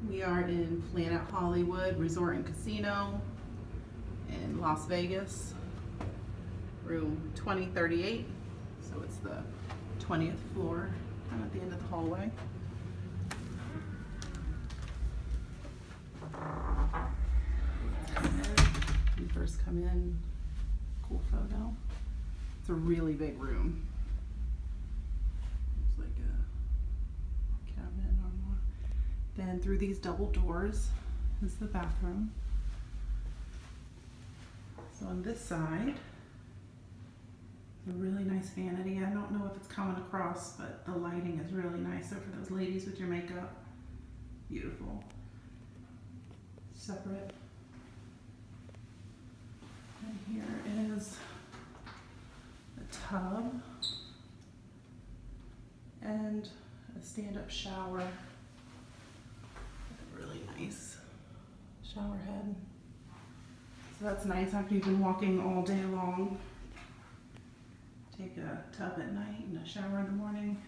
We are in Planet Hollywood Resort and Casino in Las Vegas, room 2038. So it's the 20th floor, kind of at the end of the hallway. When you first come in, cool photo. It's a really big room. It's like a cabinet armoire. Then through these double doors is the bathroom. So on this side, a really nice vanity. I don't know if it's coming across, but the lighting is really nice. So for those ladies with your makeup, beautiful. Separate. And here is a tub and a stand-up shower. A really nice shower head. So that's nice after you've been walking all day long. Take a tub at night and a shower in the morning.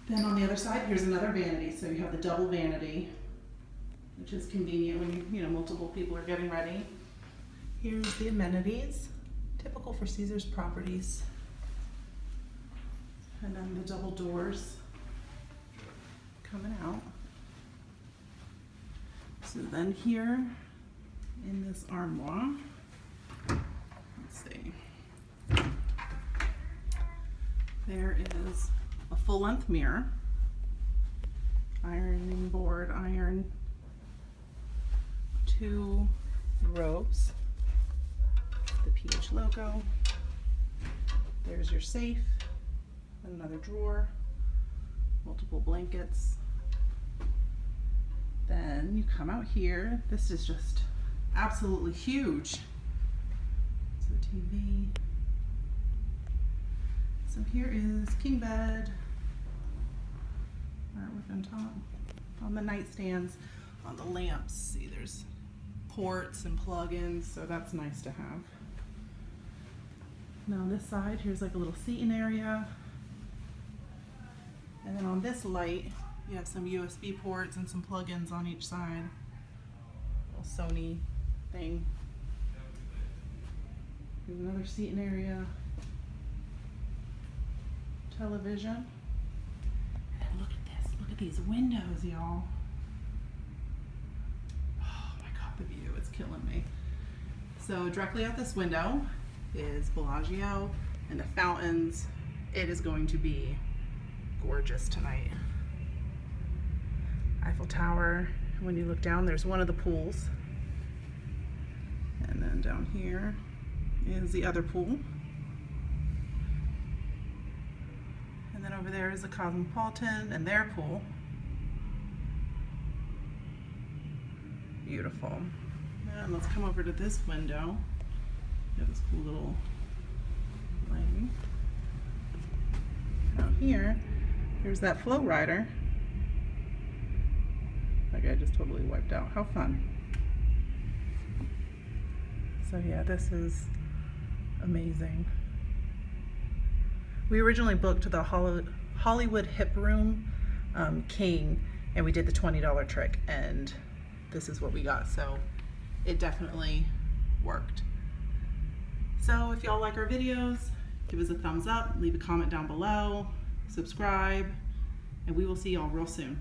Then on the other side, here's another vanity. So you have the double vanity, which is convenient when you know multiple people are getting ready. Here's the amenities, typical for Caesars properties. And then the double doors coming out. So then here in this armoire, let's see, there is a full-length mirror, ironing board, iron, 2 robes, the PH logo. There's your safe, another drawer, multiple blankets. Then you come out here. This is just absolutely huge. It's the TV. So here is king bed, artwork on top. On the nightstands, on the lamps, see there's ports and plug-ins, so that's nice to have. Now on this side, here's like a little seating area. And then on this light, you have some USB ports and some plug-ins on each side. Little Sony thing. Here's another seating area. Television. And look at this. Look at these windows, y'all. Oh my God, the view is killing me. So directly out this window is Bellagio and the fountains. It is going to be gorgeous tonight. Eiffel Tower. When you look down, there's one of the pools. And then down here is the other pool. And then over there is the Cosmopolitan and their pool. Beautiful. And let's come over to this window. You have this cool little lighting. Out here, here's that flow rider. That guy just totally wiped out. How fun. So yeah, this is amazing. We originally booked the Hollywood Hip Room King, and we did the $20 trick, and this is what we got. So it definitely worked. So if y'all like our videos, give us a thumbs up, leave a comment down below, subscribe, and we will see y'all real soon.